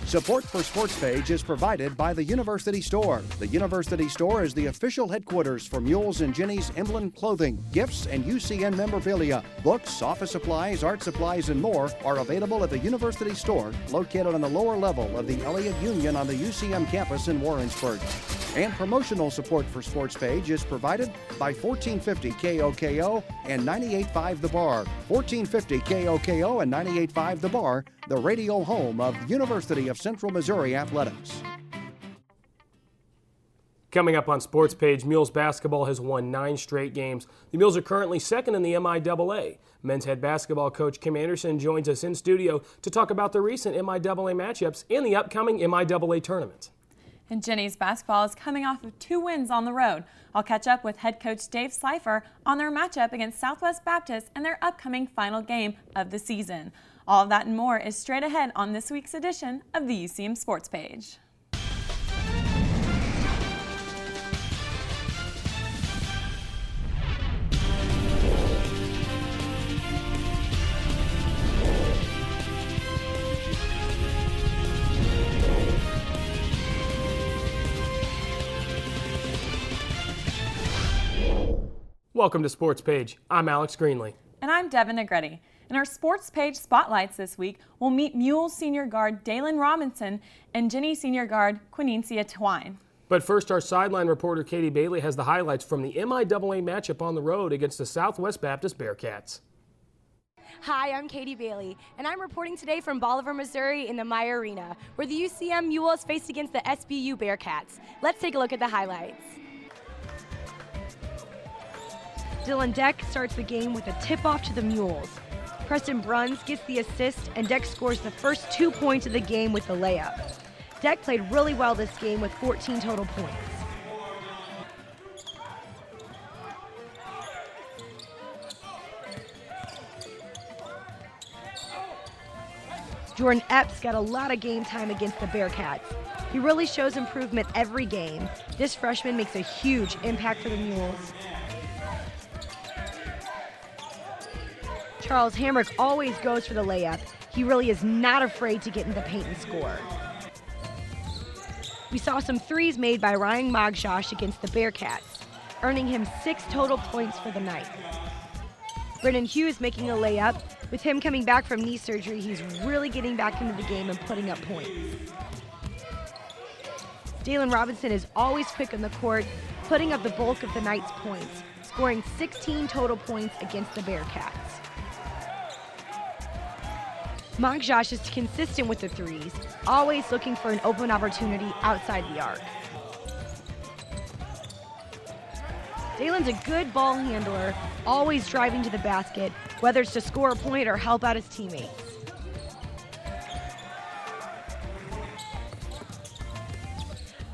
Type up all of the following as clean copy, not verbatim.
Support for SportsPage is provided by the University Store. The University Store is the official headquarters for Mules and Jenny's emblem clothing, gifts, and UCN memorabilia. Books, office supplies, art supplies, and more are available at the University Store, located on the lower level of the Elliott Union on the UCM campus in Warrensburg. And promotional support for SportsPage is provided by 1450 KOKO and 98.5 The Bar. 1450 KOKO and 98.5 The Bar, the radio home of University of Central Missouri Athletics. Coming up on SportsPage, Mules basketball has won 9 straight games. The Mules are currently second in the MIAA. Men's head basketball coach Kim Anderson joins us in studio to talk about the recent MIAA matchups and the upcoming MIAA tournament. And Jenny's basketball is coming off of 2 wins on the road. I'll catch up with head coach Dave Slifer on their matchup against Southwest Baptist and their upcoming final game of the season. All of that and more is straight ahead on this week's edition of the UCM Sports Page. Welcome to Sports Page. I'm Alex Greenlee. And I'm Devin Negretti. In our Sports Page Spotlights this week, we'll meet Mules senior guard Daylen Robinson and Jenny senior guard Quinnecia Twine. But first, our sideline reporter Katie Bailey has the highlights from the MIAA matchup on the road against the Southwest Baptist Bearcats. Hi, I'm Katie Bailey, and I'm reporting today from Bolivar, Missouri in the MIAA Arena, where the UCM Mules faced against the SBU Bearcats. Let's take a look at the highlights. Dylan Deck starts the game with a tip-off to the Mules. Preston Bruns gets the assist, and Deck scores the first 2 points of the game with the layup. Deck played really well this game with 14 total points. Jordan Epps got a lot of game time against the Bearcats. He really shows improvement every game. This freshman makes a huge impact for the Mules. Charles Hamrick always goes for the layup. He really is not afraid to get in the paint and score. We saw some threes made by Ryan Mogjosh against the Bearcats, earning him 6 total points for the night. Brennan Hughes making a layup. With him coming back from knee surgery, he's really getting back into the game and putting up points. Daylen Robinson is always quick on the court, putting up the bulk of the night's points, scoring 16 total points against the Bearcats. Mogjosh is consistent with the threes, always looking for an open opportunity outside the arc. Daylen's a good ball handler, always driving to the basket, whether it's to score a point or help out his teammates.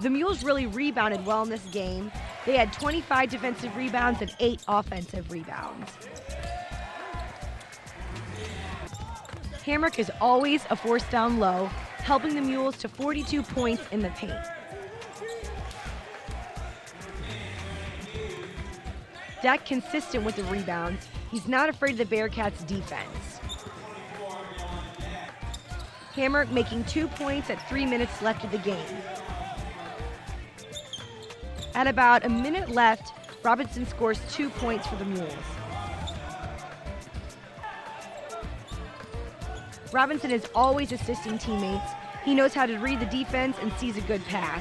The Mules really rebounded well in this game. They had 25 defensive rebounds and 8 offensive rebounds. Hamrick is always a force down low, helping the Mules to 42 points in the paint. Deck consistent with the rebounds. He's not afraid of the Bearcats' defense. Hamrick making 2 points at 3 minutes left of the game. At about a minute left, Robinson scores 2 points for the Mules. Robinson is always assisting teammates. He knows how to read the defense and sees a good pass.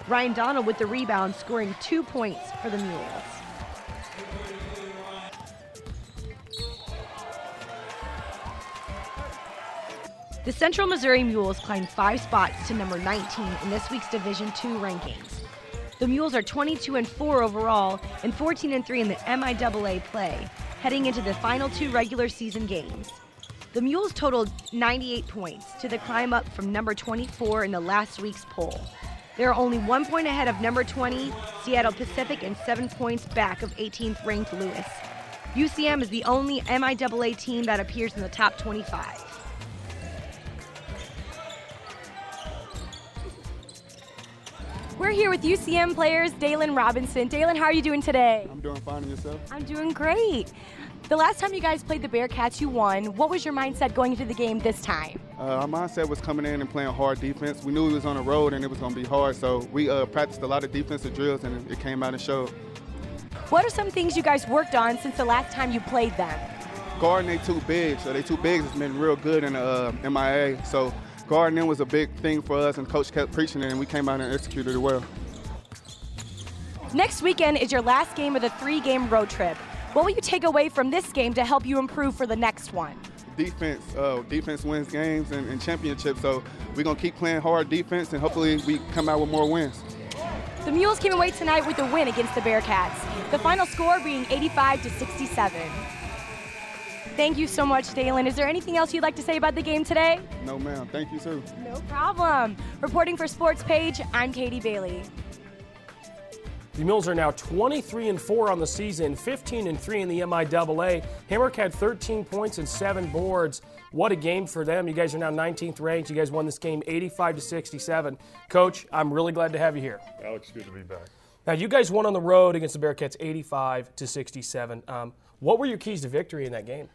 Ryan Donald with the rebound, scoring 2 points for the Mules. The Central Missouri Mules climbed 5 spots to number 19 in this week's Division II rankings. The Mules are 22-4 overall and 14-3 in the MIAA play, heading into the final 2 regular season games. The Mules totaled 98 points to the climb up from number 24 in the last week's poll. They are only 1 point ahead of number 20, Seattle Pacific, and 7 points back of 18th ranked Lewis. UCM is the only MIAA team that appears in the top 25. We're here with UCM players Daylen Robinson. Daylen, how are you doing today? I'm doing fine, and yourself? I'm doing great. The last time you guys played the Bearcats, you won. What was your mindset going into the game this time? Our mindset was coming in and playing hard defense. We knew we was on the road and it was going to be hard, so we practiced a lot of defensive drills and it came out and showed. What are some things you guys worked on since the last time you played them? Guarding they two bigs, so they two bigs has been real good in the MIAA. So guarding them was a big thing for us, and Coach kept preaching it, and we came out and executed it well. Next weekend is your last game of the 3-game road trip. What will you take away from this game to help you improve for the next one? Defense. Defense wins games and championships, so we're going to keep playing hard defense, and hopefully we come out with more wins. The Mules came away tonight with a win against the Bearcats, the final score being 85-67. Thank you so much, Daylen. Is there anything else you'd like to say about the game today? No, ma'am. Thank you, sir. No problem. Reporting for Sports Page, I'm Katie Bailey. The Mules are now 23-4 on the season, 15-3 in the MIAA. Hamburg had 13 points and 7 boards. What a game for them. You guys are now 19th ranked. You guys won this game 85-67. Coach, I'm really glad to have you here. Alex, good to be back. Now, you guys won on the road against the Bearcats 85-67. What were your keys to victory in that game?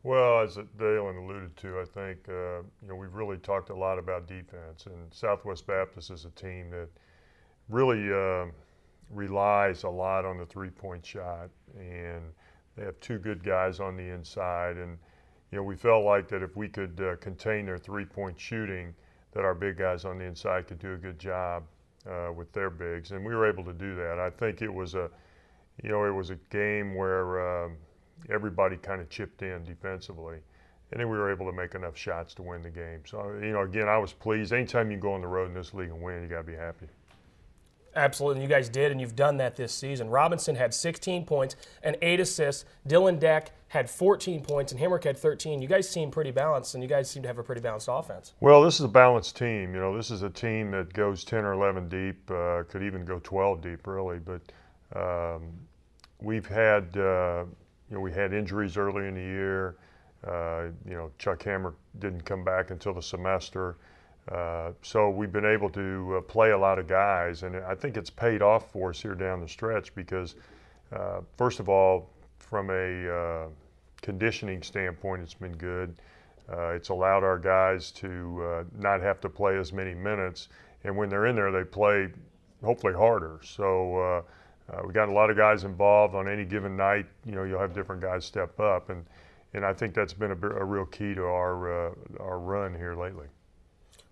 Well, as Daylen alluded to, I think we've really talked a lot about defense, and Southwest Baptist is a team that really relies a lot on the three-point shot, and they have two good guys on the inside, and we felt like that if we could contain their three-point shooting, that our big guys on the inside could do a good job with their bigs, and we were able to do that. I think it was a game where everybody kind of chipped in defensively, and then we were able to make enough shots to win the game. So again, I was pleased. Anytime you go on the road in this league and win, you got to be happy. Absolutely, and you guys did, and you've done that this season. Robinson had 16 points and 8 assists. Dylan Deck had 14 points, and Hamrick had 13. You guys seem pretty balanced, and you guys seem to have a pretty balanced offense. Well, this is a balanced team. This is a team that goes 10 or 11 deep, could even go 12 deep, really. But we've had, we had injuries early in the year. Chuck Hamrick didn't come back until the semester. So we've been able to play a lot of guys, and I think it's paid off for us here down the stretch because, first of all, from a conditioning standpoint, it's been good. It's allowed our guys to not have to play as many minutes, and when they're in there, they play hopefully harder. So we got a lot of guys involved on any given night. You'll have different guys step up, and I think that's been a real key to our run here lately.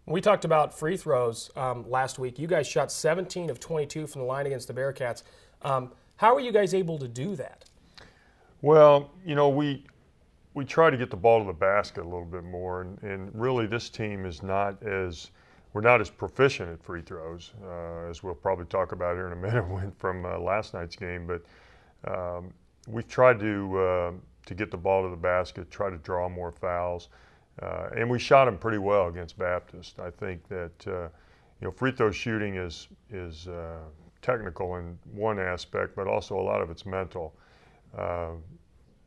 We talked about free throws last week. You guys shot 17 of 22 from the line against the Bearcats. How are you guys able to do that? Well, we try to get the ball to the basket a little bit more, and really this team is we're not as proficient at free throws, as we'll probably talk about here in a minute from last night's game. But we've tried to get the ball to the basket, try to draw more fouls. And we shot them pretty well against Baptist. I think that free throw shooting is technical in one aspect, but also a lot of it's mental.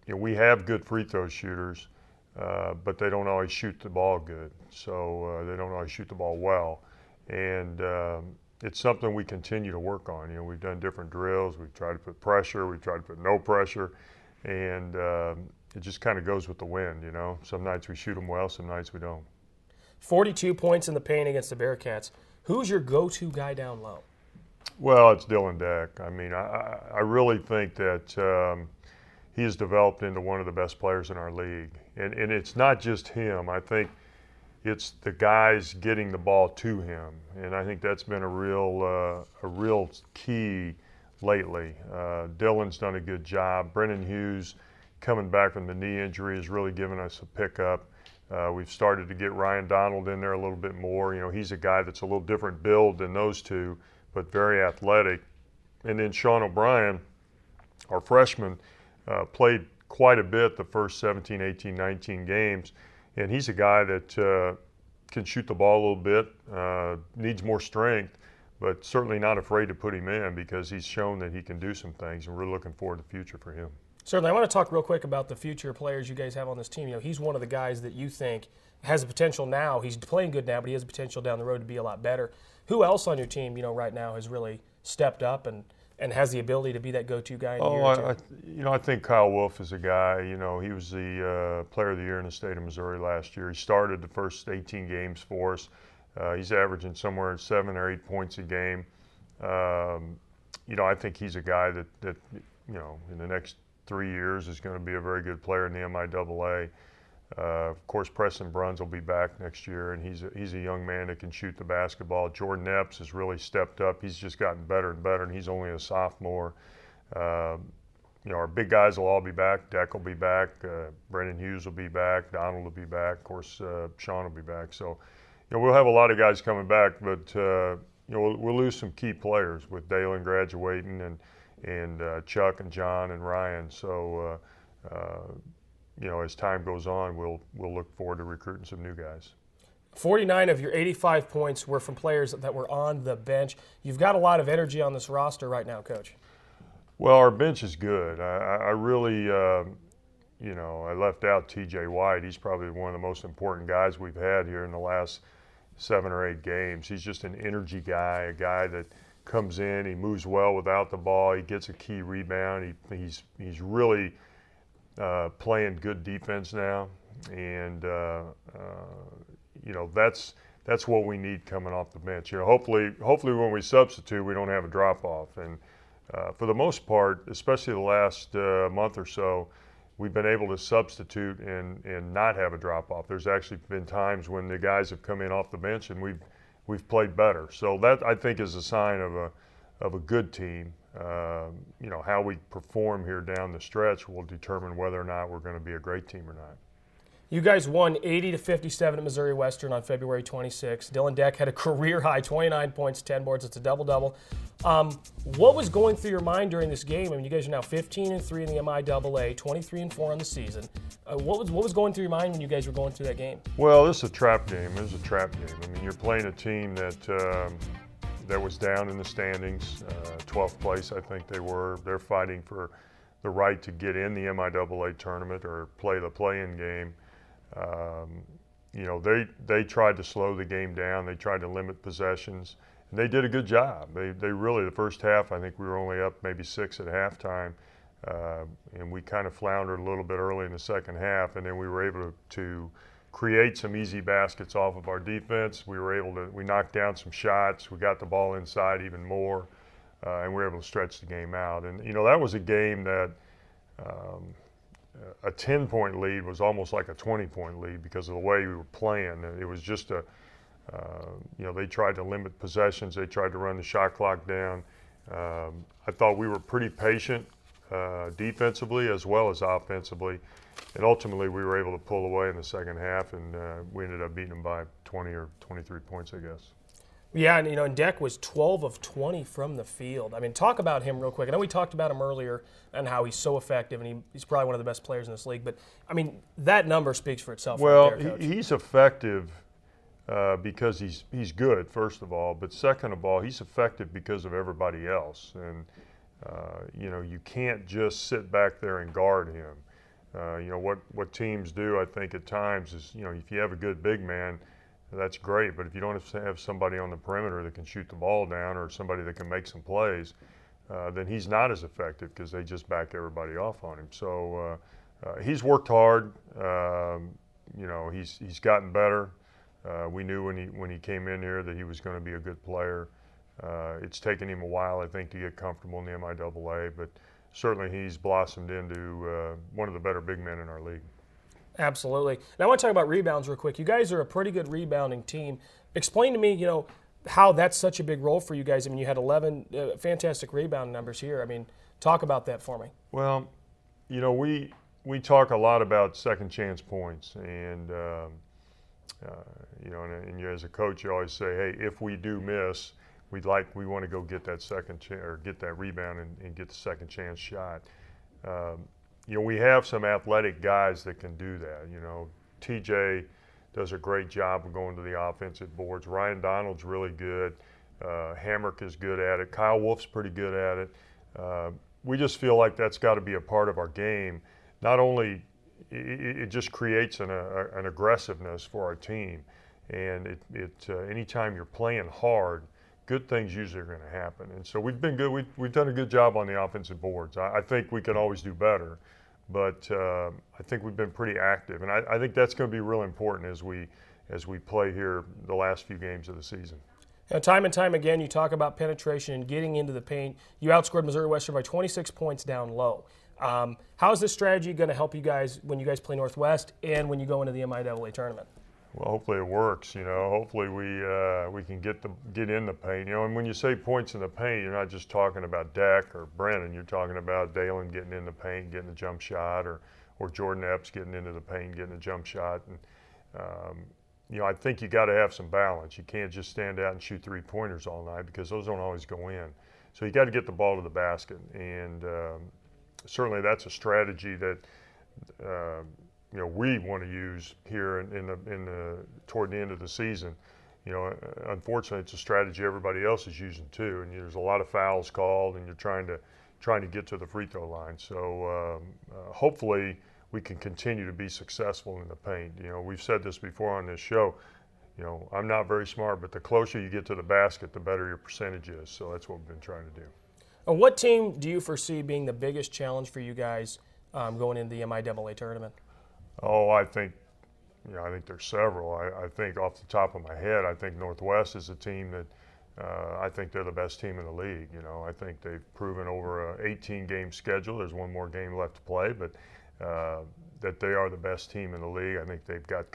We have good free throw shooters, but they don't always shoot the ball good. So they don't always shoot the ball well, and it's something we continue to work on. We've done different drills. We've tried to put pressure. We've tried to put no pressure, and it just kind of goes with the wind, Some nights we shoot them well, some nights we don't. 42 points in the paint against the Bearcats. Who's your go-to guy down low? Well, it's Dylan Deck. I mean, I really think that he has developed into one of the best players in our league. And it's not just him. I think it's the guys getting the ball to him. And I think that's been a real key lately. Dylan's done a good job. Brennan Hughes, coming back from the knee injury, has really given us a pickup. We've started to get Ryan Donald in there a little bit more. He's a guy that's a little different build than those two, but very athletic. And then Sean O'Brien, our freshman, played quite a bit the first 17, 18, 19 games. And he's a guy that can shoot the ball a little bit, needs more strength, but certainly not afraid to put him in because he's shown that he can do some things, and we're looking forward to the future for him. Certainly. I want to talk real quick about the future players you guys have on this team. He's one of the guys that you think has the potential now. He's playing good now, but he has the potential down the road to be a lot better. Who else on your team, right now has really stepped up and and has the ability to be that go-to guy in a year Oh, or two? I think Kyle Wolf is a guy. He was the Player of the Year in the state of Missouri last year. He started the first 18 games for us. He's averaging somewhere 7 or 8 points a game. I think he's a guy that in the next 3 years is going to be a very good player in the MIAA. Of course, Preston Bruns will be back next year, and he's a young man that can shoot the basketball. Jordan Epps has really stepped up. He's just gotten better and better, and he's only a sophomore. Our big guys will all be back. Deck will be back. Brendan Hughes will be back. Donald will be back. Of course, Sean will be back. So, we'll have a lot of guys coming back, but we'll lose some key players with Daylen graduating and Chuck and John and Ryan. So. As time goes on, we'll look forward to recruiting some new guys. 49 of your 85 points were from players that were on the bench. You've got a lot of energy on this roster right now, Coach. Well, our bench is good. I really, I left out T.J. White. He's probably one of the most important guys we've had here in the last 7 or 8 games. He's just an energy guy, a guy that comes in, he moves well without the ball, he gets a key rebound. He's really playing good defense now, and that's what we need coming off the bench. Hopefully when we substitute, we don't have a drop off. And for the most part, especially the last month or so, we've been able to substitute and not have a drop off. There's actually been times when the guys have come in off the bench and we've played better. So that, I think, is a sign of a good team. How we perform here down the stretch will determine whether or not we're going to be a great team or not. You guys won 80-57 at Missouri Western on February 26th. Dylan Deck had a career-high 29 points, 10 boards. It's a double-double. What was going through your mind during this game? I mean, you guys are now 15-3 in the MIAA, 23-4 on the season. What was going through your mind when you guys were going through that game? Well, this is a trap game. It was a trap game. I mean, you're playing a team that was down in the standings, 12th place, I think they were. They're fighting for the right to get in the MIAA tournament or play the play-in game. They tried to slow the game down. They tried to limit possessions, and they did a good job. They really, the first half, I think we were only up maybe 6 at halftime, and we kind of floundered a little bit early in the second half, and then we were able to create some easy baskets off of our defense. We knocked down some shots. We got the ball inside even more, and we were able to stretch the game out. And, that was a game that a 10-point lead was almost like a 20-point lead because of the way we were playing. It was just they tried to limit possessions. They tried to run the shot clock down. I thought we were pretty patient defensively as well as offensively. And ultimately, we were able to pull away in the second half, and we ended up beating them by 20 or 23 points, I guess. Yeah, and Deck was 12 of 20 from the field. I mean, talk about him real quick. I know we talked about him earlier and how he's so effective, and he's probably one of the best players in this league. But, I mean, that number speaks for itself. Well, right there, Coach. He's effective because he's good, first of all. But second of all, he's effective because of everybody else. And, you can't just sit back there and guard him. What teams do, I think, at times is, if you have a good big man, that's great. But if you don't have somebody on the perimeter that can shoot the ball down or somebody that can make some plays, then he's not as effective because they just back everybody off on him. So he's worked hard. He's gotten better. We knew when he came in here that he was going to be a good player. It's taken him a while, I think, to get comfortable in the MIAA, but certainly he's blossomed into one of the better big men in our league. Absolutely. Now I want to talk about rebounds real quick. You guys are a pretty good rebounding team. Explain to me, how that's such a big role for you guys. I mean, you had 11 fantastic rebound numbers here. I mean, talk about that for me. Well, we talk a lot about second chance points, and and as a coach, you always say, hey, if we do miss, we want to go get that second chance or get that rebound and get the second chance shot. We have some athletic guys that can do that. TJ does a great job of going to the offensive boards. Ryan Donald's really good. Hamrick is good at it. Kyle Wolf's pretty good at it. We just feel like that's got to be a part of our game. Not only it just creates an aggressiveness for our team, and anytime you're playing hard, good things usually are going to happen. And so we've been good. We've done a good job on the offensive boards. I think we can always do better, but I think we've been pretty active. And I think that's going to be real important as we play here the last few games of the season. Now, time and time again, you talk about penetration and getting into the paint. You outscored Missouri Western by 26 points down low. How is this strategy going to help you guys when you guys play Northwest and when you go into the MIAA tournament? Well, hopefully it works. Hopefully we can get in the paint. And when you say points in the paint, you're not just talking about Dak or Brennan. You're talking about Daylen getting in the paint, getting a jump shot, or Jordan Epps getting into the paint, getting a jump shot. And I think you got to have some balance. You can't just stand out and shoot 3-pointers all night because those don't always go in. So you got to get the ball to the basket, and certainly that's a strategy that we want to use here toward the end of the season. Unfortunately, it's a strategy everybody else is using too, and there's a lot of fouls called, and you're trying to get to the free throw line. So hopefully we can continue to be successful in the paint. We've said this before on this show. I'm not very smart, but the closer you get to the basket, the better your percentage is. So that's what we've been trying to do. And what team do you foresee being the biggest challenge for you guys going into the MIAA tournament? Oh, I think there's several. I think off the top of my head, I think Northwest is a team that I think they're the best team in the league. I think they've proven over an 18-game schedule. There's one more game left to play, but that they are the best team in the league. I think they've got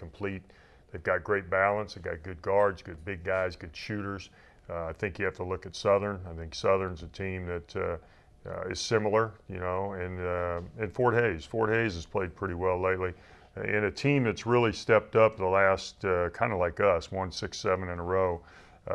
great balance. They've got good guards, good big guys, good shooters. I think you have to look at Southern. I think Southern's a team that is similar, and Fort Hays. Fort Hays has played pretty well lately. And a team that's really stepped up the last, kind of like us, won 6-7 in a row,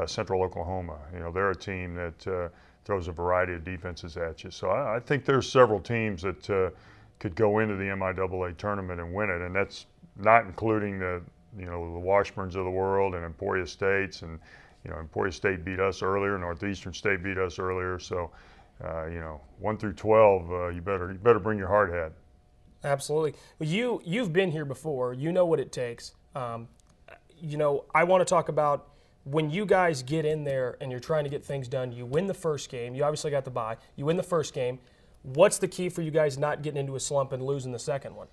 Central Oklahoma. They're a team that throws a variety of defenses at you. So I think there's several teams that could go into the MIAA tournament and win it, and that's not including the Washburns of the world and Emporia States, and Emporia State beat us earlier, Northeastern State beat us earlier, so 1 through 12, you better bring your hard hat. Absolutely. Well, you've been here before. You know what it takes. I want to talk about when you guys get in there and you're trying to get things done. You win the first game. You obviously got the bye. You win the first game. What's the key for you guys not getting into a slump and losing the second one?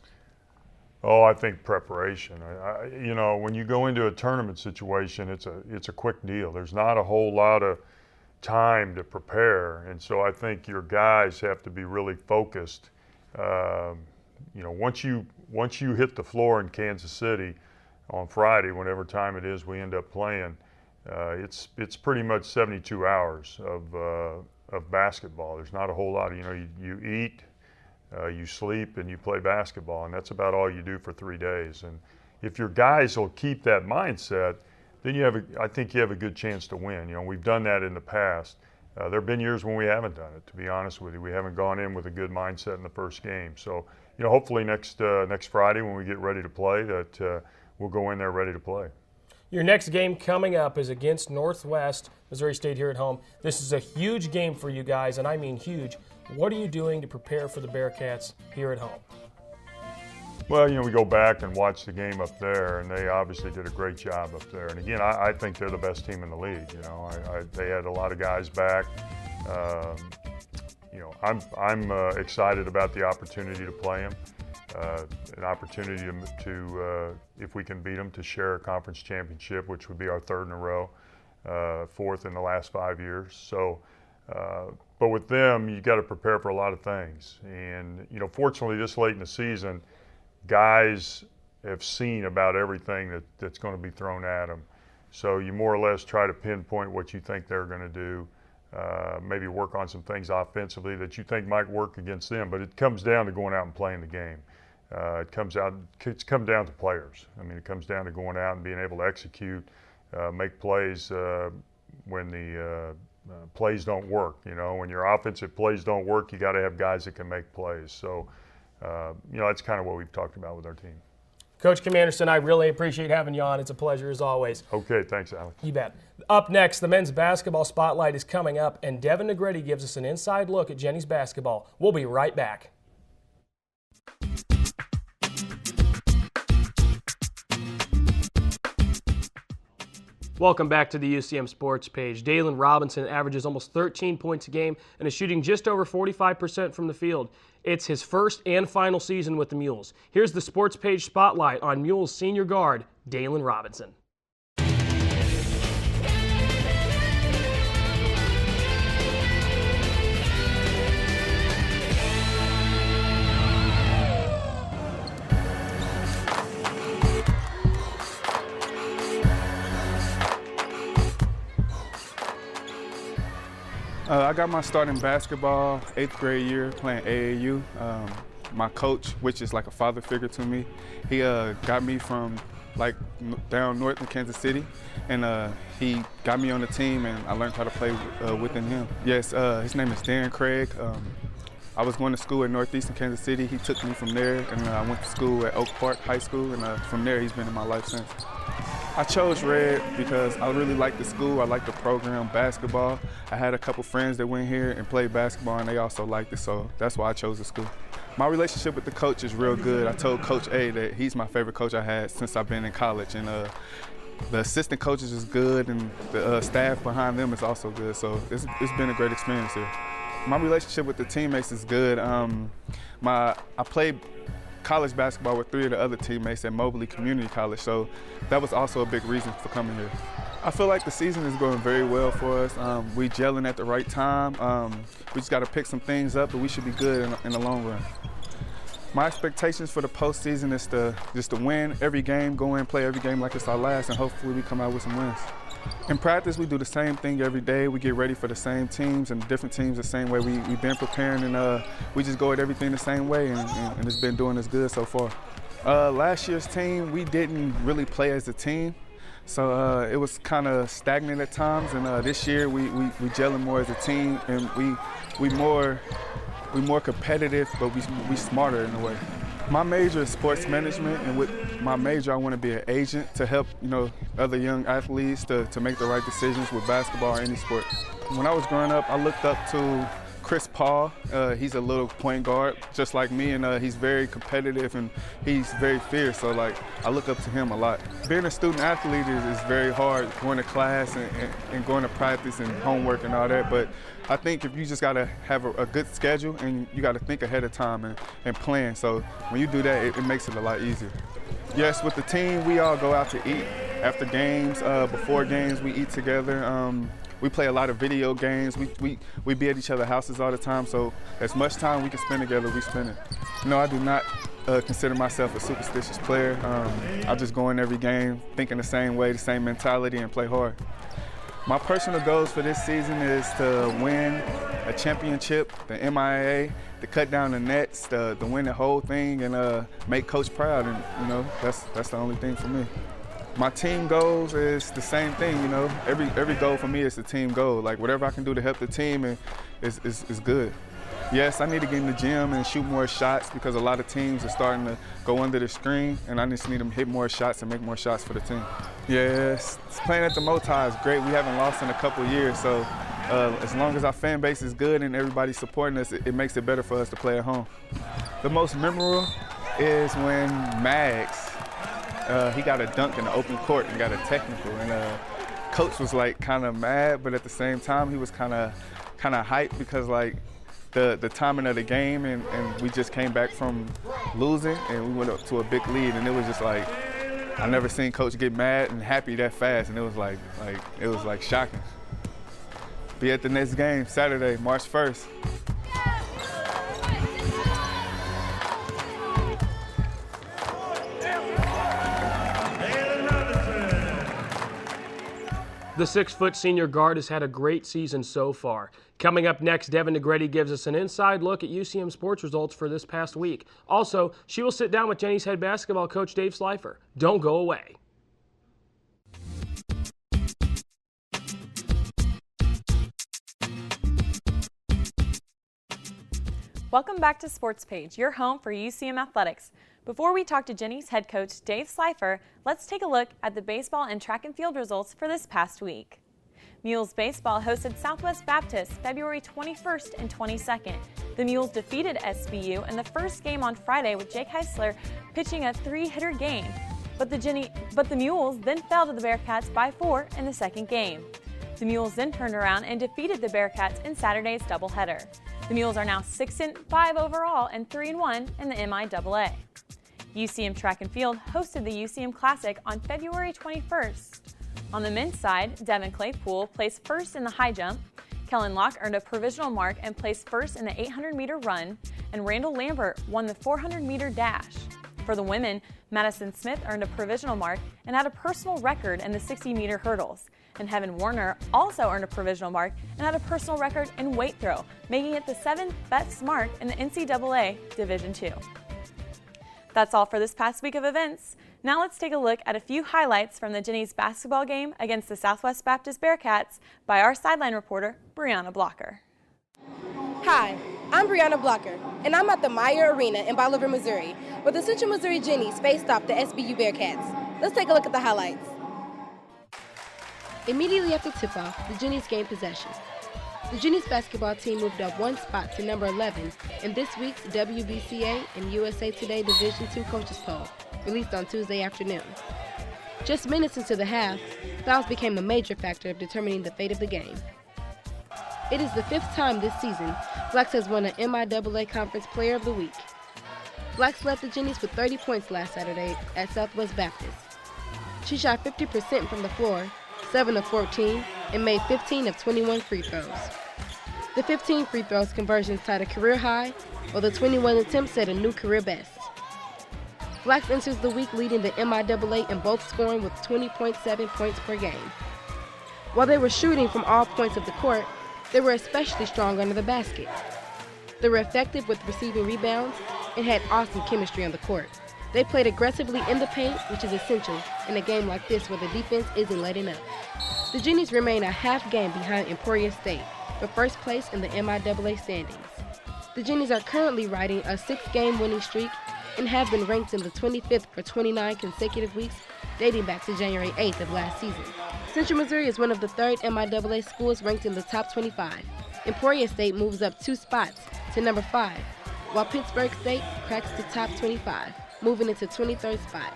Oh, I think preparation. When you go into a tournament situation, it's a quick deal. There's not a whole lot of time to prepare, and so I think your guys have to be really focused. Once you hit the floor in Kansas City on Friday, whenever time it is we end up playing, it's pretty much 72 hours of basketball. There's not a whole lot of, you eat, you sleep, and you play basketball, and that's about all you do for 3 days. And if your guys will keep that mindset, then I think you have a good chance to win. We've done that in the past. There have been years when we haven't done it, to be honest with you. We haven't gone in with a good mindset in the first game. So, hopefully next Friday when we get ready to play, that we'll go in there ready to play. Your next game coming up is against Northwest Missouri State here at home. This is a huge game for you guys, and I mean huge. What are you doing to prepare for the Bearcats here at home? Well, we go back and watch the game up there, and they obviously did a great job up there. And again, I think they're the best team in the league. They had a lot of guys back. I'm excited about the opportunity to play them. An opportunity to if we can beat them, to share a conference championship, which would be our third in a row, fourth in the last 5 years. So, but with them, you got to prepare for a lot of things. And fortunately, this late in the season, guys have seen about everything that's going to be thrown at them. So you more or less try to pinpoint what you think they're going to do. Maybe work on some things offensively that you think might work against them. But it comes down to going out and playing the game. It's come down to players. It comes down to going out and being able to execute, make plays when the plays don't work. When your offensive plays don't work, you got to have guys that can make plays. So, that's kind of what we've talked about with our team. Coach Kim Anderson, I really appreciate having you on. It's a pleasure as always. Okay, thanks, Alex. You bet. Up next, the men's basketball spotlight is coming up, and Devin Negretti gives us an inside look at Jenny's basketball. We'll be right back. Welcome back to the UCM Sports Page. Daylen Robinson averages almost 13 points a game and is shooting just over 45% from the field. It's his first and final season with the Mules. Here's the Sports Page Spotlight on Mules senior guard, Daylen Robinson. I got my start in basketball 8th grade year playing AAU. My coach, which is like a father figure to me, he got me from like down north in Kansas City, and he got me on the team, and I learned how to play within him. Yes, his name is Dan Craig. I was going to school in northeastern Kansas City. He took me from there, and I went to school at Oak Park High School, and from there he's been in my life since. I chose Red because I really like the school. I like the program, basketball. I had a couple friends that went here and played basketball, and they also liked it, so that's why I chose the school. My relationship with the coach is real good. I told Coach A that he's my favorite coach I had since I've been in college, and the assistant coaches is good, and the staff behind them is also good, so it's been a great experience here. My relationship with the teammates is good. I played college basketball with 3 of the other teammates at Mobley Community College, so that was also a big reason for coming here. I feel like the season is going very well for us. We gelling at the right time. We just got to pick some things up, but we should be good in the long run. My expectations for the postseason is just to win every game, go in, play every game like it's our last, and hopefully we come out with some wins. In practice, we do the same thing every day. We get ready for the same teams and different teams the same way. We've been preparing, and we just go at everything the same way, and it's been doing us good so far. Last year's team, we didn't really play as a team, so it was kind of stagnant at times. And this year, we gelling more as a team, and we more competitive, but we smarter in a way. My major is sports management, and with my major, I want to be an agent to help, other young athletes to make the right decisions with basketball or any sport. When I was growing up, I looked up to Chris Paul. He's a little point guard, just like me, and he's very competitive and he's very fierce. So, I look up to him a lot. Being a student athlete is very hard, going to class and going to practice and homework and all that. But I think if you just got to have a good schedule and you got to think ahead of time and plan. So when you do that, it makes it a lot easier. Yes, with the team, we all go out to eat after games, before games, we eat together. We play a lot of video games. We be at each other's houses all the time, so as much time we can spend together, we spend it. No, I do not consider myself a superstitious player. I just go in every game thinking the same way, the same mentality, and play hard. My personal goals for this season is to win a championship, the MIAA, to cut down the nets, to win the whole thing, and make Coach proud. And that's the only thing for me. My team goals is the same thing. Every goal for me is the team goal. Whatever I can do to help the team is good. Yes, I need to get in the gym and shoot more shots because a lot of teams are starting to go under the screen, and I just need to hit more shots and make more shots for the team. Yes, playing at the Moti is great. We haven't lost in a couple of years, so as long as our fan base is good and everybody's supporting us, it makes it better for us to play at home. The most memorable is when Mags, he got a dunk in the open court and got a technical, and coach was kind of mad, but at the same time he was kind of hyped because the timing of the game, and we just came back from losing and we went up to a big lead, and it was just I never seen coach get mad and happy that fast, and it was shocking. Be at the next game Saturday, March 1st. The 6-foot senior guard has had a great season so far. Coming up next, Devin Negretti gives us an inside look at UCM sports results for this past week. Also, she will sit down with Jenny's head basketball coach, Dave Slifer. Don't go away. Welcome back to Sports Page, your home for UCM athletics. Before we talk to Jenny's head coach, Dave Slifer, let's take a look at the baseball and track and field results for this past week. Mules baseball hosted Southwest Baptist February 21st and 22nd. The Mules defeated SBU in the first game on Friday with Jake Heisler pitching a 3-hitter game. but the Mules then fell to the Bearcats by 4 in the second game. The Mules then turned around and defeated the Bearcats in Saturday's doubleheader. The Mules are now 6-5 overall and 3-1 in the MIAA. UCM Track and Field hosted the UCM Classic on February 21st. On the men's side, Devin Claypool placed first in the high jump, Kellen Locke earned a provisional mark and placed first in the 800-meter run, and Randall Lambert won the 400-meter dash. For the women, Madison Smith earned a provisional mark and had a personal record in the 60-meter hurdles. And Heaven Warner also earned a provisional mark and had a personal record in weight throw, making it the 7th best mark in the NCAA Division II. That's all for this past week of events. Now let's take a look at a few highlights from the Jennies basketball game against the Southwest Baptist Bearcats by our sideline reporter, Brianna Blocker. Hi, I'm Brianna Blocker, and I'm at the MIAA Arena in Bolivar, Missouri, where the Central Missouri Jennies faced off the SBU Bearcats. Let's take a look at the highlights. Immediately after tip-off, the Jennies gained possession. The Jennies basketball team moved up one spot to number 11 in this week's WBCA and USA Today Division II Coaches Poll, released on Tuesday afternoon. Just minutes into the half, fouls became a major factor of determining the fate of the game. It is the 5th time this season Blacks has won an MIAA Conference Player of the Week. Blacks led the Jennies with 30 points last Saturday at Southwest Baptist. She shot 50% from the floor, 7 of 14, and made 15 of 21 free throws. The 15 free throws conversions tied a career high, while the 21 attempts set a new career best. Blacks enters the week leading the MIAA in both scoring with 20.7 points per game. While they were shooting from all points of the court, they were especially strong under the basket. They were effective with receiving rebounds and had awesome chemistry on the court. They played aggressively in the paint, which is essential in a game like this where the defense isn't letting up. The Jennies remain a half game behind Emporia State for first place in the MIAA standings. The Jennies are currently riding a 6-game winning streak and have been ranked in the 25th for 29 consecutive weeks, dating back to January 8th of last season. Central Missouri is one of the 3rd MIAA schools ranked in the top 25. Emporia State moves up 2 spots to number 5, while Pittsburgh State cracks the top 25, moving into 23rd spot.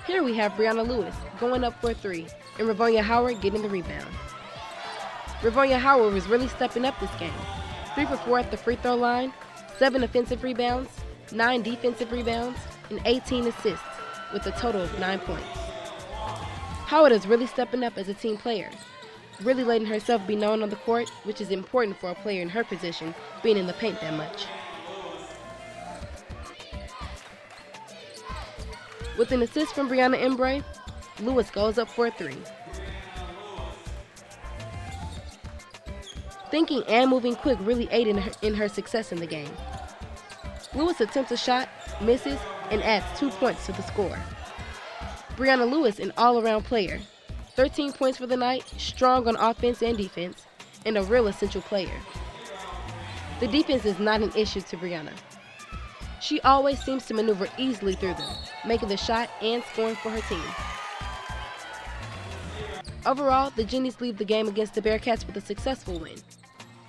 Here we have Brianna Lewis going up for a 3, and Ravonia Howard getting the rebound. Ravonia Howard was really stepping up this game. 3 for 4 at the free throw line, 7 offensive rebounds, 9 defensive rebounds, and 18 assists, with a total of 9 points. Howard is really stepping up as a team player, really letting herself be known on the court, which is important for a player in her position, being in the paint that much. With an assist from Brianna Embray, Lewis goes up for a 3. Thinking and moving quick really aided in her success in the game. Lewis attempts a shot, misses, and adds 2 points to the score. Brianna Lewis, an all-around player, 13 points for the night, strong on offense and defense, and a real essential player. The defense is not an issue to Brianna. She always seems to maneuver easily through them, making the shot and scoring for her team. Overall, the Jennies leave the game against the Bearcats with a successful win.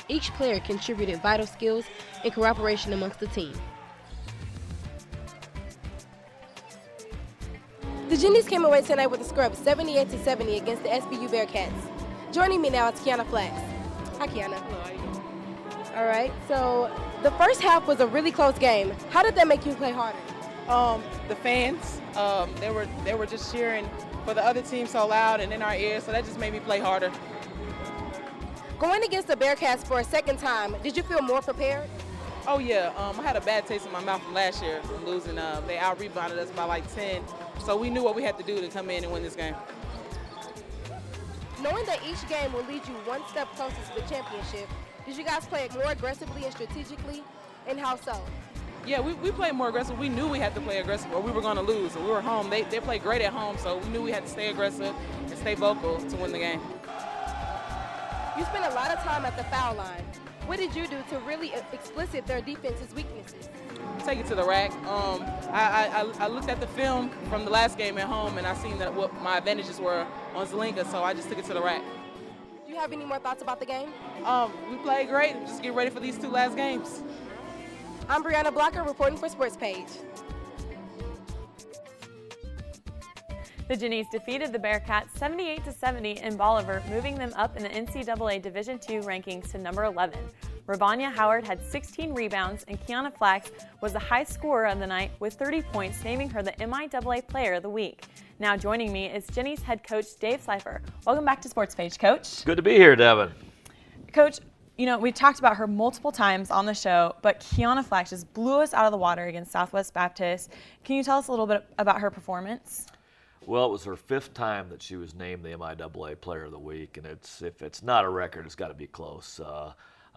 Each player contributed vital skills and cooperation amongst the team. The Jennies came away tonight with a score of 78-70 against the SBU Bearcats. Joining me now is Kiana Flax. Hi, Kiana. Hello, how are you? All right, so the first half was a really close game. How did that make you play harder? The fans, they were just cheering for the other team so loud and in our ears, so that just made me play harder. Going against the Bearcats for a second time, did you feel more prepared? Oh yeah, I had a bad taste in my mouth from last year from losing. They out-rebounded us by like 10, so we knew what we had to do to come in and win this game. Knowing that each game will lead you one step closer to the championship, did you guys play it more aggressively and strategically, and how so? Yeah, we played more aggressive. We knew we had to play aggressive or we were going to lose. And we were home. They played great at home, so we knew we had to stay aggressive and stay vocal to win the game. You spent a lot of time at the foul line. What did you do to really explicit their defense's weaknesses? Take it to the rack. I looked at the film from the last game at home, and I seen that what my advantages were on Zelinka, so I just took it to the rack. Do you have any more thoughts about the game? We played great. Just get ready for these 2 last games. I'm Brianna Blocker reporting for SportsPage. The Ginnies defeated the Bearcats 78-70 in Bolivar, moving them up in the NCAA Division II rankings to number 11. Ravanya Howard had 16 rebounds, and Kiana Flax was the high scorer of the night with 30 points, naming her the MIAA Player of the Week. Now joining me is Ginnies head coach Dave Slifer. Welcome back to SportsPage, Coach. Good to be here, Devin. Coach, you know, we talked about her multiple times on the show, but Kiana Flax just blew us out of the water against Southwest Baptist. Can you tell us a little bit about her performance? Well, it was her 5th time that she was named the MIAA Player of the Week, and if it's not a record, it's got to be close.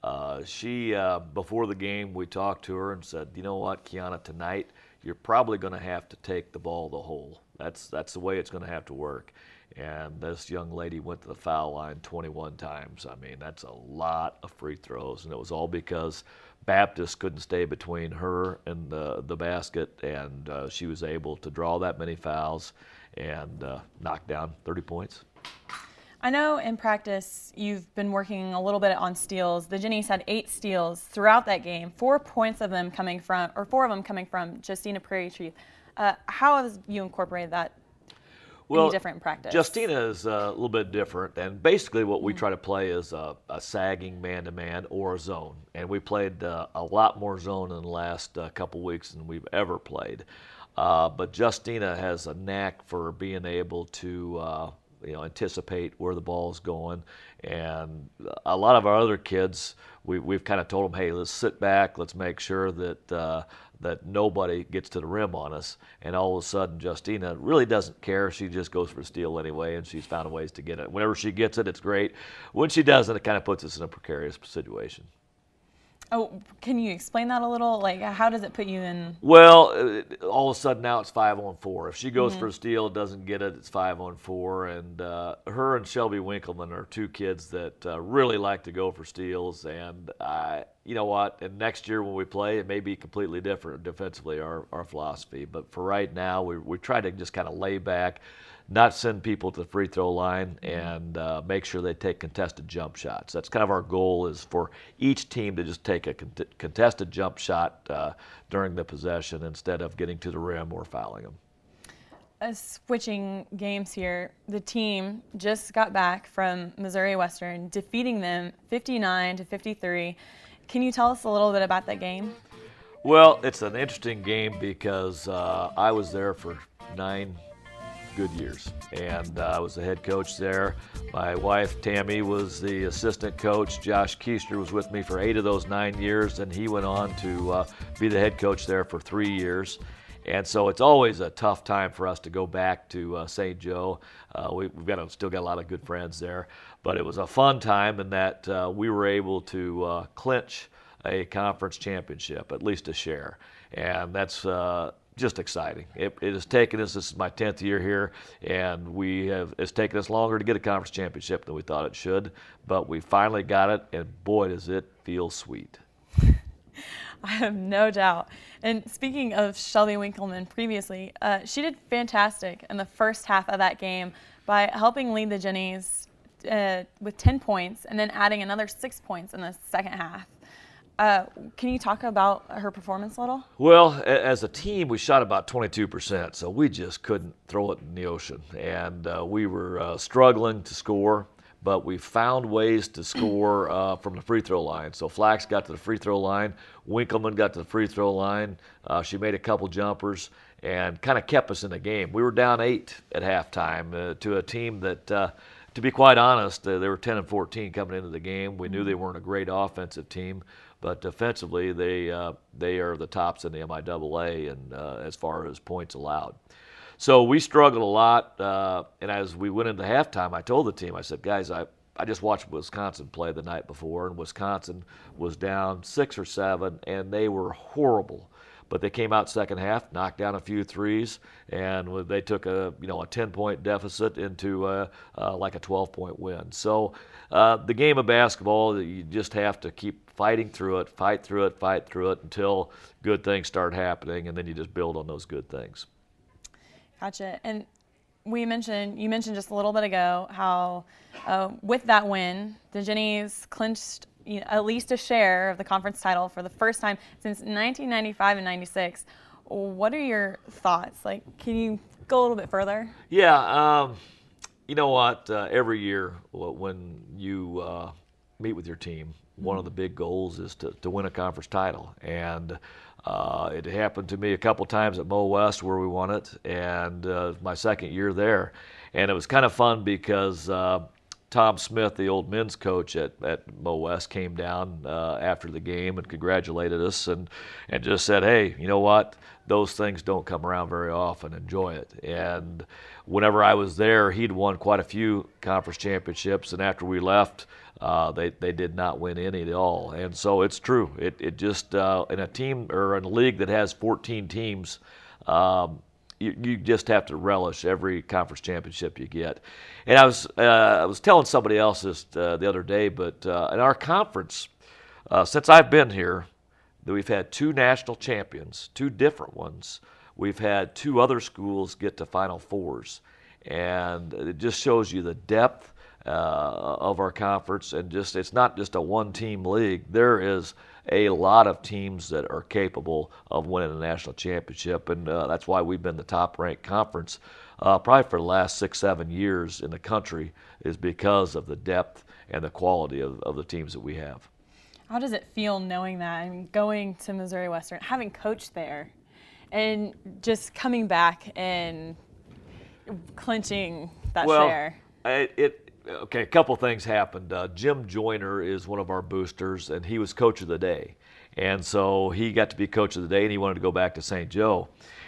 Before the game, we talked to her and said, you know what, Kiana, tonight you're probably going to have to take the ball the hole. That's the way it's going to have to work. And this young lady went to the foul line 21 times. I mean, that's a lot of free throws, and it was all because Baptist couldn't stay between her and the basket, and she was able to draw that many fouls and knock down 30 points. I know in practice you've been working a little bit on steals. The Ginnies had 8 steals throughout that game, 4 of them coming from Justina Prairie-Chief. How have you incorporated that any different in practice? Justina is a little bit different, and basically what we try to play is a sagging man-to-man or a zone. And we played a lot more zone in the last couple weeks than we've ever played. But Justina has a knack for being able to anticipate where the ball's going, and a lot of our other kids, we've kind of told them, hey, let's sit back, let's make sure that nobody gets to the rim on us. And all of a sudden, Justina really doesn't care. She just goes for a steal anyway, and she's found ways to get it. Whenever she gets it, it's great. When she doesn't, it kind of puts us in a precarious situation. Oh, can you explain that a little? Like, how does it put you in? Well, all of a sudden now it's 5-on-4. If she goes for a steal, doesn't get it, it's 5-on-4. And her and Shelby Winkleman are 2 kids that really like to go for steals. And you know what? And next year when we play, it may be completely different defensively, our philosophy. But for right now, we try to just kind of lay back, not send people to the free throw line, and make sure they take contested jump shots. That's kind of our goal, is for each team to just take a contested jump shot during the possession instead of getting to the rim or fouling them. Switching games here, the team just got back from Missouri Western, defeating them 59-53. Can you tell us a little bit about that game? Well, it's an interesting game because I was there for 9 good years, and I was the head coach there. My wife Tammy was the assistant coach. Josh Keister was with me for 8 of those 9 years, and he went on to be the head coach there for 3 years. And so it's always a tough time for us to go back to St. Joe. We've still got a lot of good friends there, but it was a fun time in that we were able to clinch a conference championship, at least a share, and that's just exciting. It has taken us, this is my 10th year here, and it's taken us longer to get a conference championship than we thought it should, but we finally got it, and boy, does it feel sweet. I have no doubt. And speaking of Shelby Winkleman previously, she did fantastic in the first half of that game by helping lead the Ginnies with 10 points and then adding another 6 points in the second half. Can you talk about her performance a little? Well, as a team, we shot about 22%, so we just couldn't throw it in the ocean. And we were struggling to score, but we found ways to score from the free throw line. So Flax got to the free throw line, Winkleman got to the free throw line, she made a couple jumpers and kind of kept us in the game. We were down 8 at halftime to a team that, to be quite honest, they were 10-14 coming into the game. We knew they weren't a great offensive team, but defensively they are the tops in the MIAA and as far as points allowed. So we struggled a lot, and as we went into halftime, I told the team, I said, guys, I just watched Wisconsin play the night before, and Wisconsin was down 6 or 7, and they were horrible. But they came out second half, knocked down a few threes, and they took a 10-point deficit into like a 12-point win. So the game of basketball, you just have to keep fighting through it, fight through it until good things start happening, and then you just build on those good things. Gotcha. And you mentioned just a little bit ago how with that win, the Jennies clinched at least a share of the conference title for the first time since 1995 and 96. What are your thoughts? Like, can you go a little bit further? Yeah, you know what? Every year when you meet with your team, one of the big goals is to win a conference title. And it happened to me a couple times at Mo West where we won it, and my second year there. And it was kind of fun because Tom Smith, the old men's coach at Mo West, came down after the game and congratulated us and just said, hey, you know what? Those things don't come around very often. Enjoy it. And whenever I was there, he'd won quite a few conference championships, and after we left, they did not win any at all. And so it's true. It just in a team or in a league that has 14 teams, you just have to relish every conference championship you get. And I was telling somebody else this the other day, but in our conference, since I've been here, we've had 2 national champions, 2 different ones. We've had 2 other schools get to Final Fours, and it just shows you the depth of our conference, and it's not just a one-team league. There is a lot of teams that are capable of winning a national championship, and that's why we've been the top-ranked conference probably for the last 6-7 years in the country, is because of the depth and the quality of the teams that we have. How does it feel knowing that? I mean, going to Missouri Western, having coached there, and just coming back and clinching that share? Okay, a couple things happened. Jim Joyner is one of our boosters, and he was coach of the day. And so he got to be coach of the day, and he wanted to go back to St. Joe.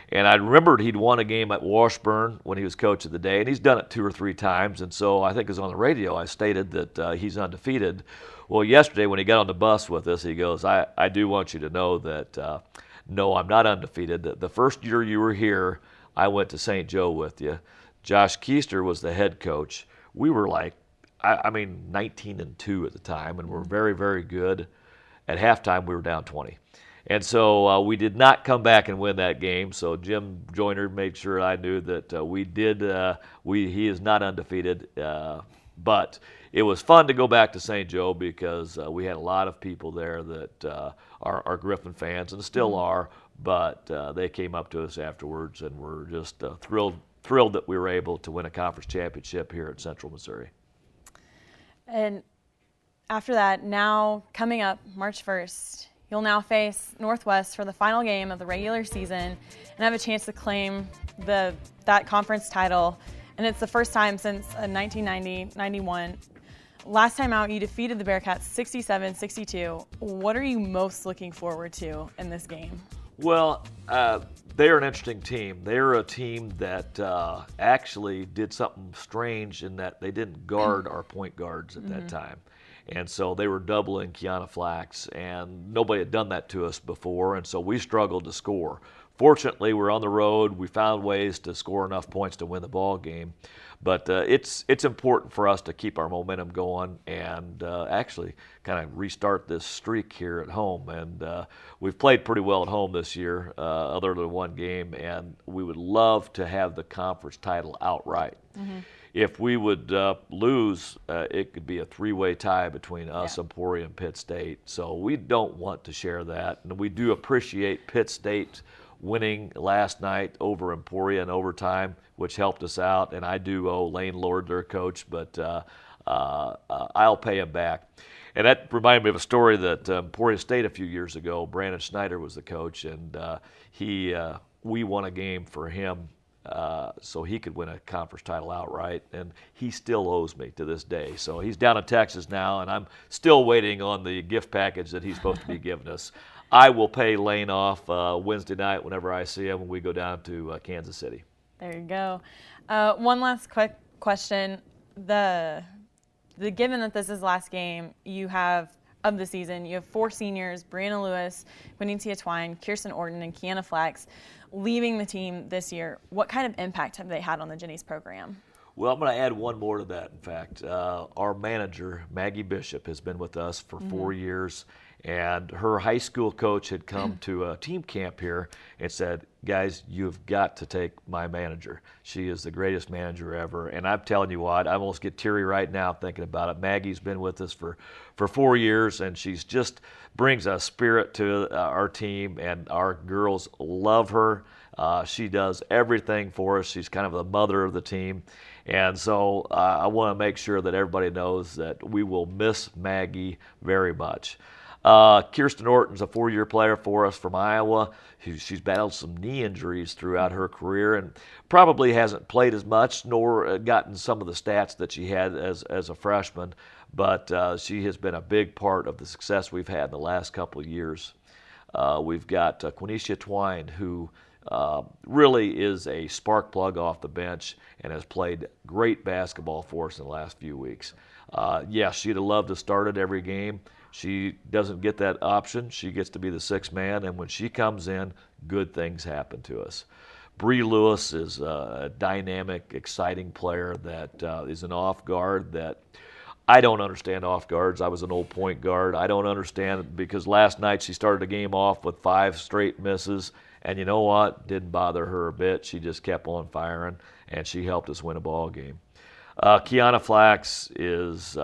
And I remembered he'd won a game at Washburn when he was coach of the day, and he's done it 2 or 3 times. And so I think it was on the radio I stated that he's undefeated. Well, yesterday when he got on the bus with us, he goes, I do want you to know that, no, I'm not undefeated. The first year you were here, I went to St. Joe with you. Josh Keister was the head coach. We were 19-2 at the time, and we're very, very good. At halftime, we were down 20. And so we did not come back and win that game. So Jim Joyner made sure I knew that he is not undefeated. But it was fun to go back to St. Joe because we had a lot of people there that are Griffin fans and still are. But they came up to us afterwards and were just thrilled that we were able to win a conference championship here at Central Missouri. And after that, now coming up March 1st, you'll now face Northwest for the final game of the regular season and have a chance to claim that conference title. And it's the first time since 1990-91. Last time out, you defeated the Bearcats 67-62. What are you most looking forward to in this game? Well, they're an interesting team. They're a team that actually did something strange in that they didn't guard our point guards at that time. And so they were doubling Kiana Flax, and nobody had done that to us before, and so we struggled to score. Fortunately, we're on the road. We found ways to score enough points to win the ball game. But it's important for us to keep our momentum going and actually kind of restart this streak here at home. And we've played pretty well at home this year, other than one game, and we would love to have the conference title outright. If we would lose, it could be a 3-way tie between us, Emporia, and Pitt State. So we don't want to share that. And we do appreciate Pitt State winning last night over Emporia in overtime, which helped us out. And I do owe Lane Lord, their coach, but I'll pay him back. And that reminded me of a story that Emporia State a few years ago, Brandon Schneider was the coach, and we won a game for him so he could win a conference title outright, and he still owes me to this day. So he's down in Texas now, and I'm still waiting on the gift package that he's supposed to be giving us. I will pay Lane off Wednesday night whenever I see him when we go down to Kansas City. There you go. One last quick question. Given that this is the last game you have of the season, you have 4 seniors, Brianna Lewis, Quinnecia Twine, Kirsten Orton, and Kiana Flax, leaving the team this year. What kind of impact have they had on the Jennies program? Well, I'm going to add one more to that, in fact. Our manager, Maggie Bishop, has been with us for 4 years, And her high school coach had come to a team camp here and said, guys, you've got to take my manager. She is the greatest manager ever. And I'm telling you what, I almost get teary right now thinking about it. Maggie's been with us for 4 years, and she's just brings a spirit to our team, and our girls love her. She does everything for us. She's kind of the mother of the team. And so I want to make sure that everybody knows that we will miss Maggie very much. Kirsten Orton's a 4-year player for us from Iowa. She's battled some knee injuries throughout her career and probably hasn't played as much nor gotten some of the stats that she had as a freshman, but she has been a big part of the success we've had in the last couple of years. We've got Quinnecia Twine, who really is a spark plug off the bench and has played great basketball for us in the last few weeks. Yes, she'd have loved to start it every game. She doesn't get that option. She gets to be the sixth man, and when she comes in, good things happen to us. Bree Lewis is a dynamic, exciting player that is an off guard that I don't understand off guards. I was an old point guard. I don't understand it because last night she started the game off with 5 straight misses, and you know what? Didn't bother her a bit. She just kept on firing, and she helped us win a ball game. Kiana Flax is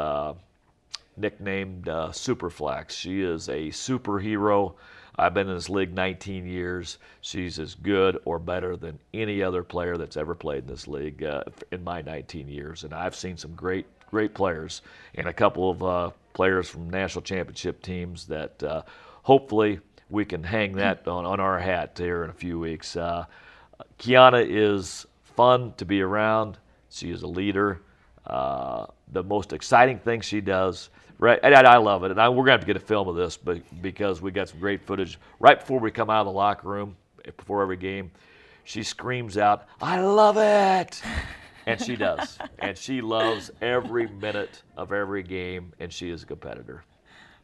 nicknamed Super Flax. She is a superhero. I've been in this league 19 years. She's as good or better than any other player that's ever played in this league in my 19 years. And I've seen some great players and a couple of players from national championship teams that hopefully we can hang that on our hat here in a few weeks. Kiana is fun to be around. She is a leader. The most exciting thing she does, right? And I love it. And we're going to have to get a film of this, but because we got some great footage right before we come out of the locker room, before every game, she screams out, "I love it!" And she does. And she loves every minute of every game, and she is a competitor.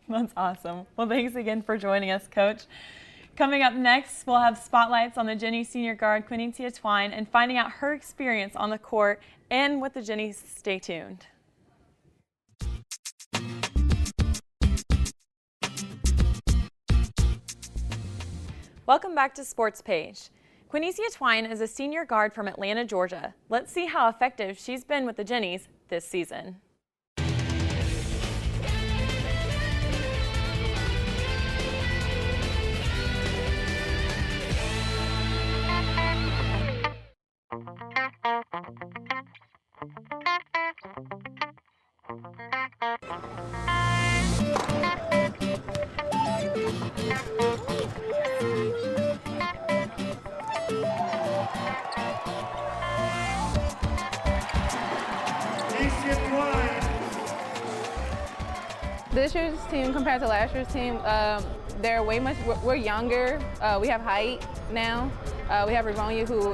That's awesome. Well, thanks again for joining us, Coach. Coming up next, we'll have spotlights on the Jenny senior guard, Quinnecia Twine, and finding out her experience on the court and with the Jennies. Stay tuned. Welcome back to Sports Page. Quinnecia Twine is a senior guard from Atlanta, Georgia. Let's see how effective she's been with the Jennies this season. This year's team compared to last year's team, they're we're younger. We have height now. We have Rivonia who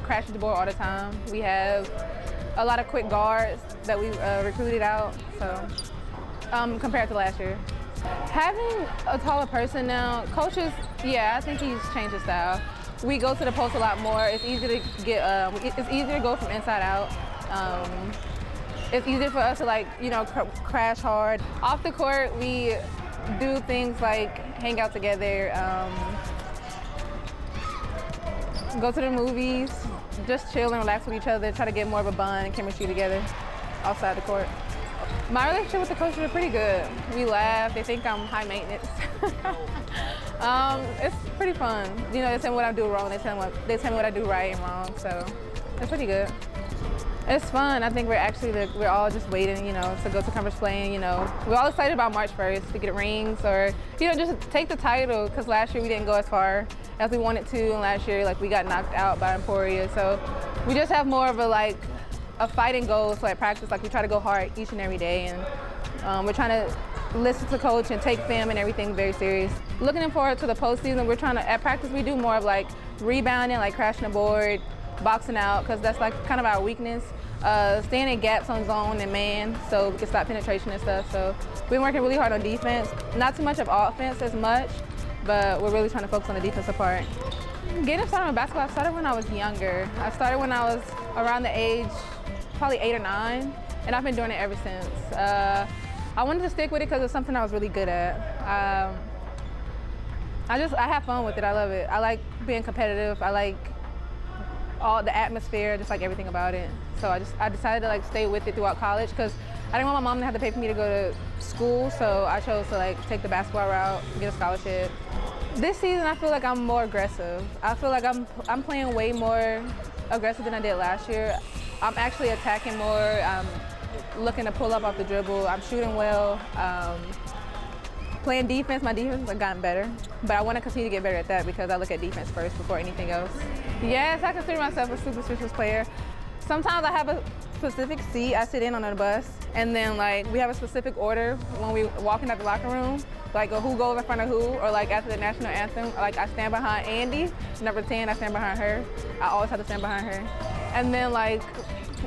crashes the board all the time. We have a lot of quick guards that we recruited out, so compared to last year. Having a taller person now, coaches, yeah, I think he's changed his style. We go to the post a lot more. It's easy to get, it's easier to go from inside out. It's easier for us to, like, you know, crash hard. Off the court, we do things like hang out together, go to the movies, just chill and relax with each other, try to get more of a bond and chemistry together outside the court. My relationship with the coaches is pretty good. We laugh. They think I'm high maintenance. It's pretty fun. You know, they tell me what I do wrong. They tell me what I do right and wrong. So it's pretty good. It's fun. I think we're all just waiting, you know, to go to conference playing. You know, we're all excited about March 1st to get rings or, you know, just take the title. Because last year we didn't go as far as we wanted to, and last year like we got knocked out by Emporia. So we just have more of a fighting goal. So at practice, like we try to go hard each and every day, and we're trying to listen to coach and take film and everything very serious. Looking forward to the postseason, we're trying to, at practice we do more of like rebounding, like crashing the board, boxing out, because that's like kind of our weakness. Staying in gaps on zone and man, so we can stop penetration and stuff. So we've been working really hard on defense. Not too much of offense as much, but we're really trying to focus on the defensive part. Getting started with basketball, I started when I was younger. I started when I was around the age, probably 8 or 9, and I've been doing it ever since. I wanted to stick with it because it's something I was really good at. I have fun with it. I love it. I like being competitive. I like all the atmosphere, just like everything about it. So I decided to like stay with it throughout college because I didn't want my mom to have to pay for me to go to school. So I chose to like take the basketball route, get a scholarship. This season, I feel like I'm more aggressive. I feel like I'm playing way more aggressive than I did last year. I'm actually attacking more. I'm looking to pull up off the dribble. I'm shooting well. Playing defense, my defense has gotten better, but I want to continue to get better at that because I look at defense first before anything else. Yes, I consider myself a superstitious player. Sometimes I have a specific seat I sit in on the bus, and then like we have a specific order when we walk in at the locker room, like who goes in front of who, or like after the national anthem, like I stand behind Andy, number 10, I stand behind her. I always have to stand behind her. And then like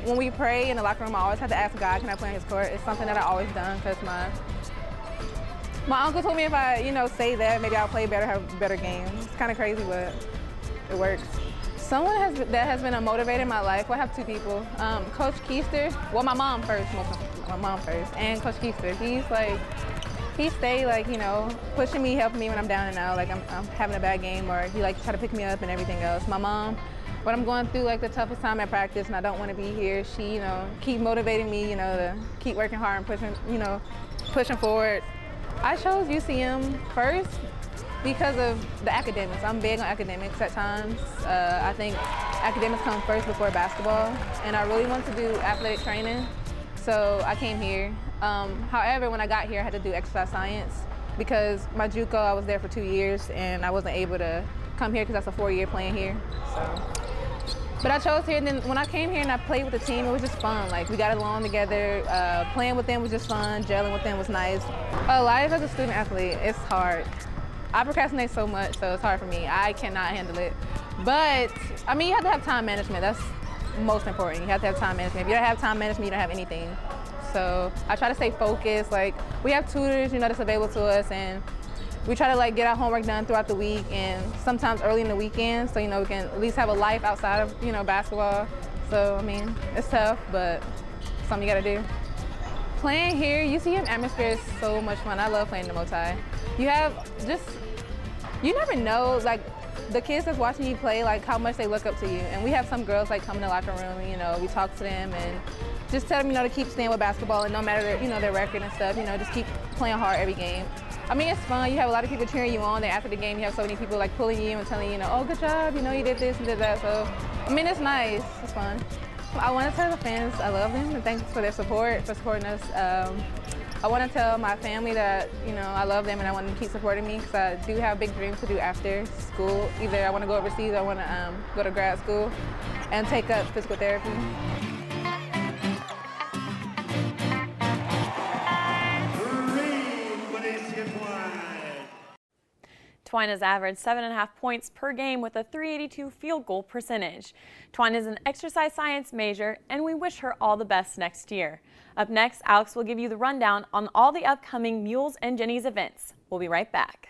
when we pray in the locker room, I always have to ask God, can I play on his court? It's something that I always done because my uncle told me if I, say that, maybe I'll play better, have better games. It's kind of crazy, but it works. Someone that has been a motivator in my life, well, I have two people. Coach Keister, well, my mom first, and Coach Keister. He stayed pushing me, helping me when I'm down and out, like I'm having a bad game, or he try to pick me up and everything else. My mom, when I'm going through the toughest time at practice and I don't want to be here, she, keep motivating me, to keep working hard and pushing forward. I chose UCM first because of the academics. I'm big on academics at times. I think academics come first before basketball, and I really want to do athletic training, so I came here. However, when I got here, I had to do exercise science because my JUCO, I was there for 2 years, and I wasn't able to come here because that's a 4-year plan here. But I chose here, and then when I came here and I played with the team, it was just fun. Like, we got along together. Playing with them was just fun. Gelling with them was nice. Life as a student athlete, it's hard. I procrastinate so much, so it's hard for me. I cannot handle it. But, I mean, you have to have time management. That's most important. You have to have time management. If you don't have time management, you don't have anything. So I try to stay focused. Like, we have tutors, that's available to us, and we try to get our homework done throughout the week and sometimes early in the weekend, so we can at least have a life outside of basketball. So I mean, it's tough, but something you gotta do. Playing here, UCM atmosphere is so much fun. I love playing the multi. You never know the kids that's watching you play, how much they look up to you. And we have some girls come in the locker room, we talk to them and just tell them to keep staying with basketball, and no matter their record and stuff, just keep playing hard every game. I mean, it's fun. You have a lot of people cheering you on. Then after the game, you have so many people pulling you and telling you, oh, good job, you did this and did that. So, I mean, it's nice. It's fun. I want to tell the fans I love them and thanks for their support, for supporting us. I want to tell my family that, I love them and I want them to keep supporting me because I do have big dreams to do after school. Either I want to go overseas or I want to go to grad school and take up physical therapy. Twine has averaged 7.5 points per game with a .382 field goal percentage. Twine is an exercise science major, and we wish her all the best next year. Up next, Alex will give you the rundown on all the upcoming Mules and Jennies events. We'll be right back.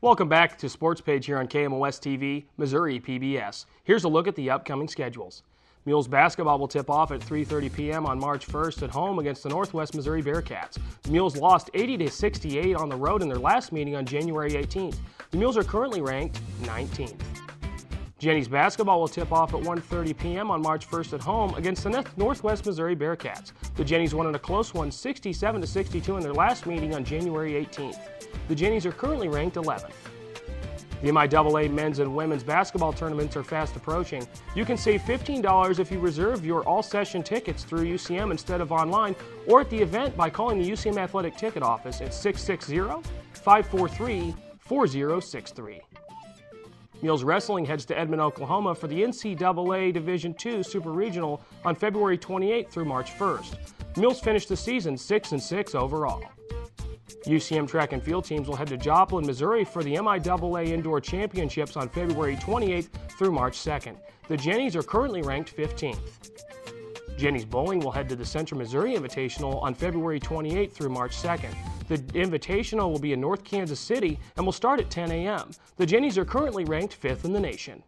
Welcome back to Sports Page here on KMOS-TV, Missouri PBS. Here's a look at the upcoming schedules. Mules basketball will tip off at 3:30 p.m. on March 1st at home against the Northwest Missouri Bearcats. The Mules lost 80-68 on the road in their last meeting on January 18th. The Mules are currently ranked 19th. Jennies basketball will tip off at 1:30 p.m. on March 1st at home against the Northwest Missouri Bearcats. The Jennies won in a close one 67-62 in their last meeting on January 18th. The Jennies are currently ranked 11th. The MIAA men's and women's basketball tournaments are fast approaching. You can save $15 if you reserve your all-session tickets through UCM instead of online, or at the event by calling the UCM Athletic Ticket Office at 660-543-4063. Mules Wrestling heads to Edmond, Oklahoma for the NCAA Division II Super Regional on February 28th through March 1st. The Mules finished the season 6-6 overall. UCM track and field teams will head to Joplin, Missouri for the MIAA Indoor Championships on February 28th through March 2nd. The Jennies are currently ranked 15th. Jennies Bowling will head to the Central Missouri Invitational on February 28th through March 2nd. The Invitational will be in North Kansas City and will start at 10 a.m. The Jennies are currently ranked 5th in the nation.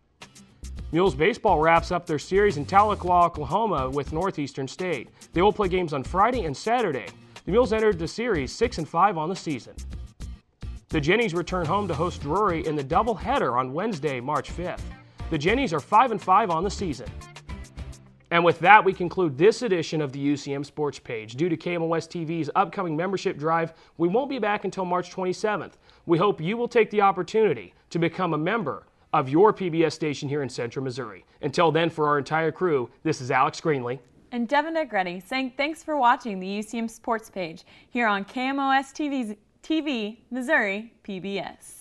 Mules baseball wraps up their series in Tahlequah, Oklahoma with Northeastern State. They will play games on Friday and Saturday. The Mules entered the series 6-5 on the season. The Jennies return home to host Drury in the doubleheader on Wednesday, March 5th. The Jennies are 5-5 on the season. And with that, we conclude this edition of the UCM Sports Page. Due to KMOS-TV's upcoming membership drive, we won't be back until March 27th. We hope you will take the opportunity to become a member of your PBS station here in Central Missouri. Until then, for our entire crew, this is Alex Greenlee and Devin Negretti saying thanks for watching the UCM Sports Page here on KMOS-TV Missouri PBS.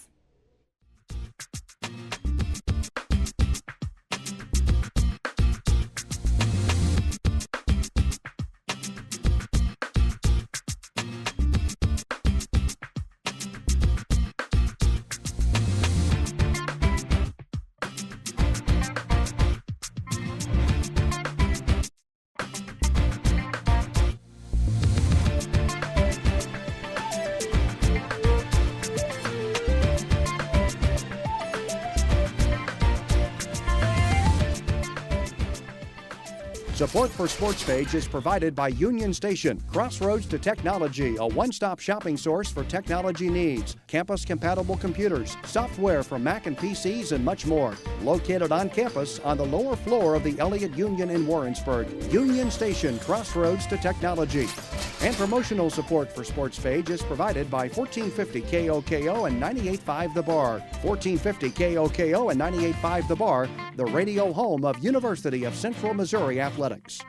Support for Sports Page is provided by Union Station, Crossroads to Technology, a one-stop shopping source for technology needs, campus-compatible computers, software for Mac and PCs, and much more. Located on campus on the lower floor of the Elliott Union in Warrensburg. Union Station, Crossroads to Technology. And promotional support for Sports Page is provided by 1450 KOKO and 98.5 The Bar. 1450 KOKO and 98.5 The Bar, the radio home of University of Central Missouri Athletics.